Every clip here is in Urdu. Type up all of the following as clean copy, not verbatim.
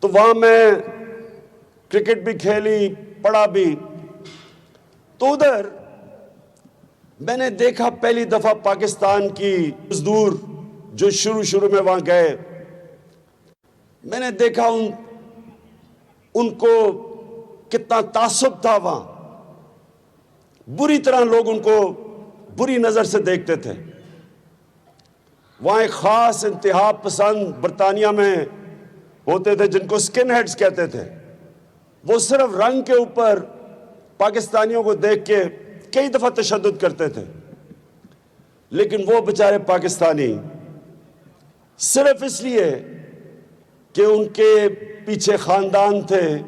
تو وہاں میں کرکٹ بھی کھیلی، پڑھا بھی. تو ادھر میں نے دیکھا پہلی دفعہ پاکستان کی مزدور جو شروع میں وہاں گئے، میں نے دیکھا ان کو کتنا تعصب تھا. وہاں بری طرح لوگ ان کو بری نظر سے دیکھتے تھے. وہاں ایک خاص انتہا پسند برطانیہ میں ہوتے تھے جن کو سکن ہیڈز کہتے تھے. وہ صرف رنگ کے اوپر پاکستانیوں کو دیکھ کے کئی دفعہ تشدد کرتے تھے، لیکن وہ بیچارے پاکستانی صرف اس لیے کہ ان کے پیچھے خاندان تھے،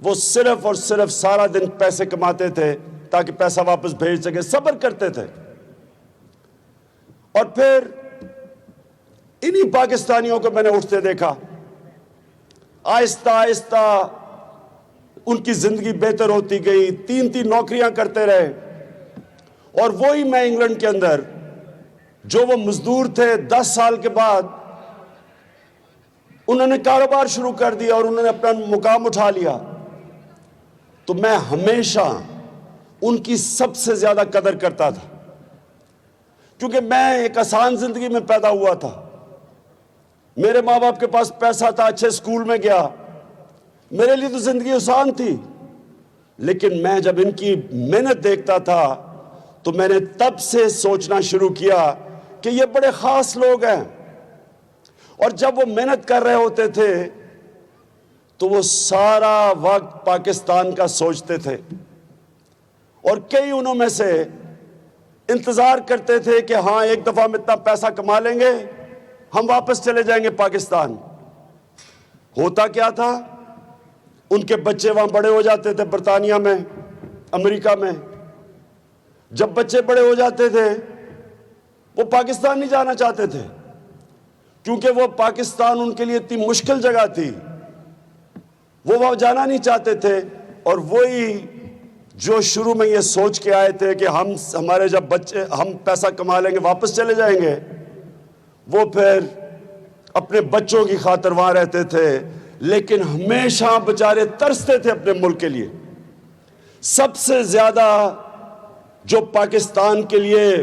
وہ صرف اور صرف سارا دن پیسے کماتے تھے تاکہ پیسہ واپس بھیج سکے، صبر کرتے تھے. اور پھر انہی پاکستانیوں کو میں نے اٹھتے دیکھا. آہستہ آہستہ ان کی زندگی بہتر ہوتی گئی، 3 نوکریاں کرتے رہے. اور وہی میں انگلینڈ کے اندر جو وہ مزدور تھے 10 سال کے بعد انہوں نے کاروبار شروع کر دیا اور انہوں نے اپنا مقام اٹھا لیا. تو میں ہمیشہ ان کی سب سے زیادہ قدر کرتا تھا، کیونکہ میں ایک آسان زندگی میں پیدا ہوا تھا. میرے ماں باپ کے پاس پیسہ تھا، اچھے سکول میں گیا، میرے لیے تو زندگی آسان تھی. لیکن میں جب ان کی محنت دیکھتا تھا تو میں نے تب سے سوچنا شروع کیا کہ یہ بڑے خاص لوگ ہیں. اور جب وہ محنت کر رہے ہوتے تھے تو وہ سارا وقت پاکستان کا سوچتے تھے. اور کئی انہوں میں سے انتظار کرتے تھے کہ ہاں ایک دفعہ ہم اتنا پیسہ کما لیں گے، ہم واپس چلے جائیں گے پاکستان. ہوتا کیا تھا؟ ان کے بچے وہاں بڑے ہو جاتے تھے برطانیہ میں، امریکہ میں. جب بچے بڑے ہو جاتے تھے وہ پاکستان نہیں جانا چاہتے تھے، کیونکہ وہ پاکستان ان کے لیے اتنی مشکل جگہ تھی، وہ وہاں جانا نہیں چاہتے تھے. اور وہی جو شروع میں یہ سوچ کے آئے تھے کہ ہمارے جب بچے ہم پیسہ کما لیں گے واپس چلے جائیں گے، وہ پھر اپنے بچوں کی خاطر وہاں رہتے تھے، لیکن ہمیشہ بیچارے ترستے تھے اپنے ملک کے لیے. سب سے زیادہ جو پاکستان کے لیے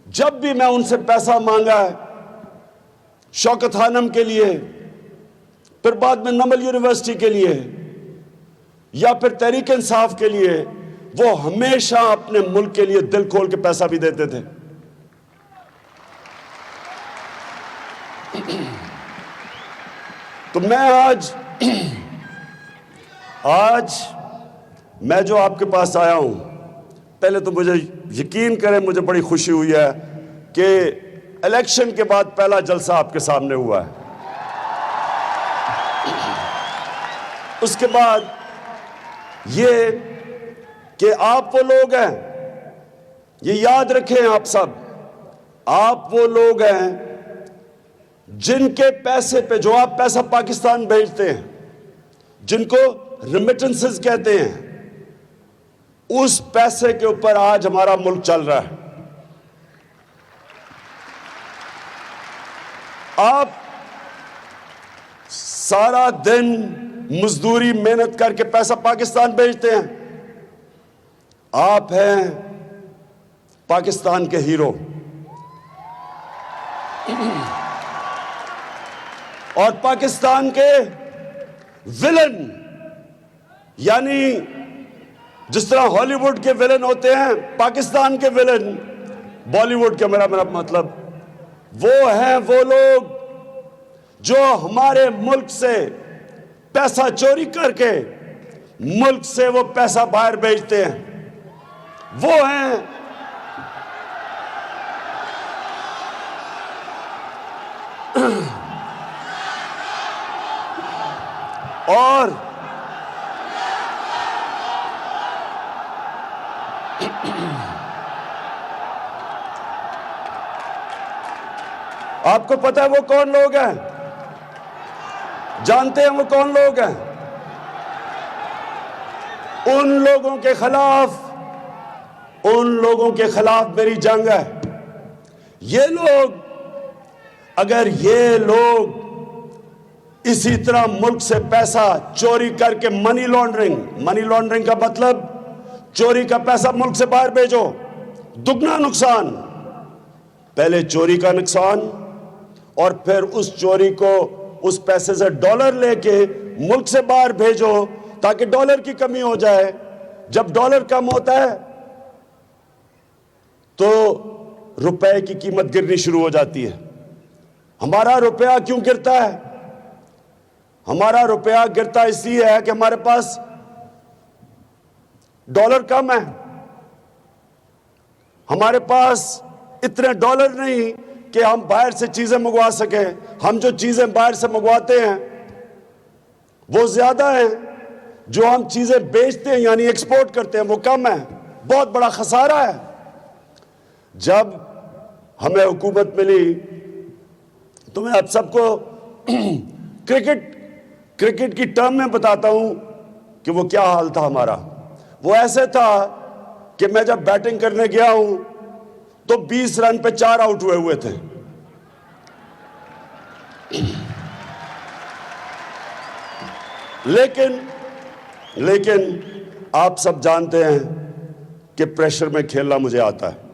جب بھی میں ان سے پیسہ مانگا ہے، شوکت خانم کے لیے، پھر بعد میں نمل یونیورسٹی کے لیے، یا پھر تحریک انصاف کے لیے، وہ ہمیشہ اپنے ملک کے لیے دل کھول کے پیسہ بھی دیتے تھے. تو میں آج میں جو آپ کے پاس آیا ہوں، پہلے تو مجھے یقین کریں مجھے بڑی خوشی ہوئی ہے کہ الیکشن کے بعد پہلا جلسہ آپ کے سامنے ہوا ہے. اس کے بعد یہ کہ آپ وہ لوگ ہیں، یہ یاد رکھیں آپ سب، آپ وہ لوگ ہیں جن کے پیسے پہ، جو آپ پیسہ پاکستان بھیجتے ہیں، جن کو ریمیٹنسز کہتے ہیں، اس پیسے کے اوپر آج ہمارا ملک چل رہا ہے. آپ سارا دن مزدوری محنت کر کے پیسہ پاکستان بھیجتے ہیں، آپ ہیں پاکستان کے ہیرو. اور پاکستان کے ویلن، یعنی جس طرح ہالی ووڈ کے ویلن ہوتے ہیں، پاکستان کے ویلن بالی ووڈ کے، میرا مطلب وہ ہیں وہ لوگ جو ہمارے ملک سے پیسہ چوری کر کے ملک سے وہ پیسہ باہر بھیجتے ہیں. وہ ہیں اور آپ کو پتہ ہے وہ کون لوگ ہیں؟ جانتے ہیں وہ کون لوگ ہیں؟ ان لوگوں کے خلاف میری جنگ ہے. یہ لوگ، اگر یہ لوگ اسی طرح ملک سے پیسہ چوری کر کے منی لانڈرنگ کا مطلب چوری کا پیسہ ملک سے باہر بھیجو، دگنا نقصان، پہلے چوری کا نقصان اور پھر اس چوری کو اس پیسے سے ڈالر لے کے ملک سے باہر بھیجو تاکہ ڈالر کی کمی ہو جائے۔ جب ڈالر کم ہوتا ہے تو روپے کی قیمت گرنی شروع ہو جاتی ہے۔ ہمارا روپیہ کیوں گرتا ہے؟ ہمارا روپیہ گرتا اس لیے ہے کہ ہمارے پاس ڈالر کم ہے، ہمارے پاس اتنے ڈالر نہیں کہ ہم باہر سے چیزیں منگوا سکیں۔ ہم جو چیزیں باہر سے منگواتے ہیں وہ زیادہ ہیں، جو ہم چیزیں بیچتے ہیں یعنی ایکسپورٹ کرتے ہیں وہ کم ہے، بہت بڑا خسارہ ہے۔ جب ہمیں حکومت ملی تو میں آپ سب کو کرکٹ کی ٹرم میں بتاتا ہوں کہ وہ کیا حال تھا ہمارا۔ وہ ایسے تھا کہ میں جب بیٹنگ کرنے گیا ہوں تو 20 رن پہ 4 آؤٹ ہوئے تھے، لیکن آپ سب جانتے ہیں کہ پریشر میں کھیلنا مجھے آتا ہے۔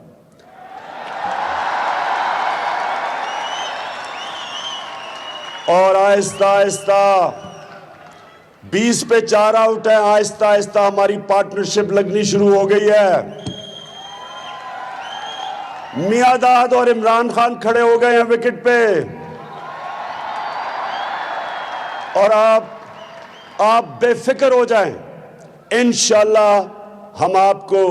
اور آہستہ آہستہ 20 پہ 4 آؤٹ ہیں، آہستہ آہستہ ہماری پارٹنرشپ لگنی شروع ہو گئی ہے۔ میاں داد اور عمران خان کھڑے ہو گئے ہیں وکٹ پہ، اور آپ بے فکر ہو جائیں، انشاءاللہ ہم آپ کو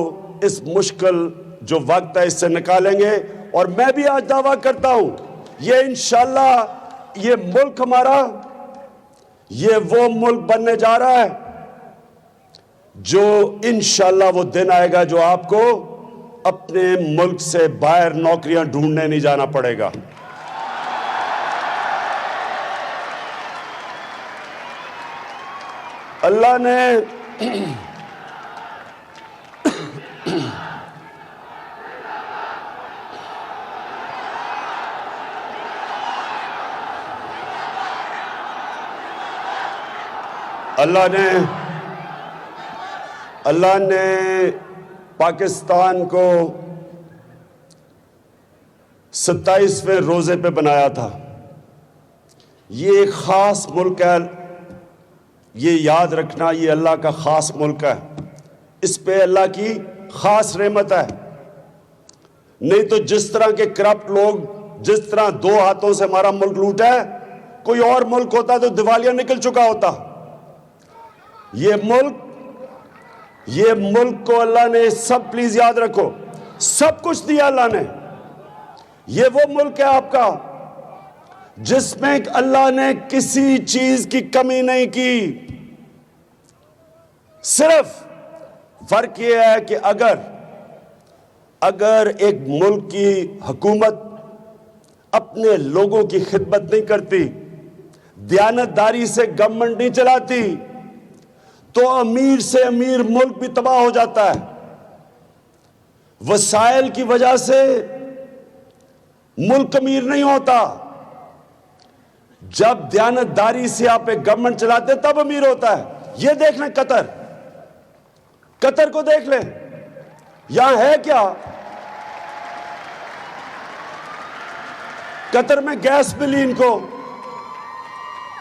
اس مشکل جو وقت ہے اس سے نکالیں گے۔ اور میں بھی آج دعویٰ کرتا ہوں یہ انشاءاللہ یہ ملک ہمارا یہ وہ ملک بننے جا رہا ہے جو انشاءاللہ وہ دن آئے گا جو آپ کو اپنے ملک سے باہر نوکریاں ڈھونڈنے نہیں جانا پڑے گا۔ اللہ نے اللہ نے پاکستان کو 27ویں روزے پہ بنایا تھا۔ یہ ایک خاص ملک ہے، یہ یاد رکھنا، یہ اللہ کا خاص ملک ہے، اس پہ اللہ کی خاص رحمت ہے۔ نہیں تو جس طرح کے کرپٹ لوگ جس طرح 2 ہاتھوں سے ہمارا ملک لوٹا ہے، کوئی اور ملک ہوتا تو دیوالیہ نکل چکا ہوتا۔ یہ ملک کو اللہ نے سب پلیز یاد رکھو سب کچھ دیا اللہ نے۔ یہ وہ ملک ہے آپ کا جس میں اللہ نے کسی چیز کی کمی نہیں کی۔ صرف فرق یہ ہے کہ اگر ایک ملک کی حکومت اپنے لوگوں کی خدمت نہیں کرتی، دیانتداری سے گورنمنٹ نہیں چلاتی، تو امیر سے امیر ملک بھی تباہ ہو جاتا ہے۔ وسائل کی وجہ سے ملک امیر نہیں ہوتا، جب دیانتداری سے آپ ایک گورنمنٹ چلاتے تب امیر ہوتا ہے۔ یہ دیکھ لیں قطر کو دیکھ لیں، یہاں ہے کیا؟ قطر میں گیس ملی ان کو،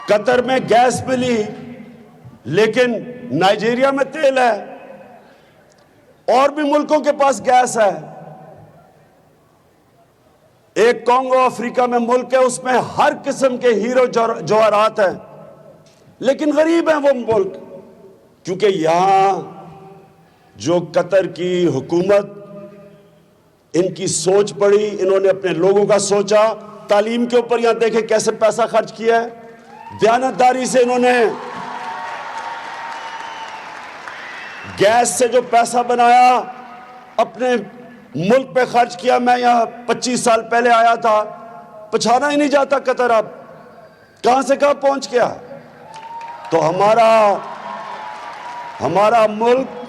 قطر میں گیس ملی، لیکن نائجیریا میں تیل ہے، اور بھی ملکوں کے پاس گیس ہے۔ ایک کانگو افریقہ میں ملک ہے، اس میں ہر قسم کے ہیرو جواہرات ہیں، لیکن غریب ہیں وہ ملک، کیونکہ یہاں جو قطر کی حکومت ان کی سوچ پڑی، انہوں نے اپنے لوگوں کا سوچا۔ تعلیم کے اوپر یہاں دیکھیں کیسے پیسہ خرچ کیا ہے، دیانتداری سے انہوں نے گیس سے جو پیسہ بنایا اپنے ملک پہ خرچ کیا۔ میں یہاں 25 سال پہلے آیا تھا، پچھانا ہی نہیں جاتا قطر، اب کہاں سے کہاں پہنچ گیا۔ تو ہمارا ملک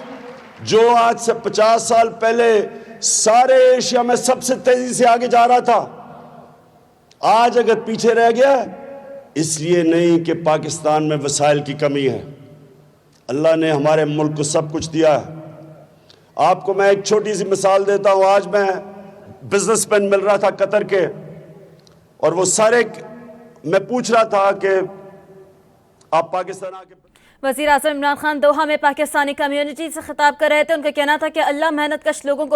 جو آج سے 50 سال پہلے سارے ایشیا میں سب سے تیزی سے آگے جا رہا تھا، آج اگر پیچھے رہ گیا اس لیے نہیں کہ پاکستان میں وسائل کی کمی ہے. اللہ نے ہمارے ملک کو سب کچھ دیا ہے. آپ کو میں ایک چھوٹی سی مثال دیتا ہوں. آج میں بزنس مین مل رہا تھا قطر کے, اور وہ سارے میں پوچھ رہا تھا کہ آپ پاکستان آ کے. وزیر اعظم عمران خان دوحہ میں پاکستانی کمیونٹی سے خطاب کر رہے تھے. ان کا کہنا تھا کہ اللہ محنت کش لوگوں کو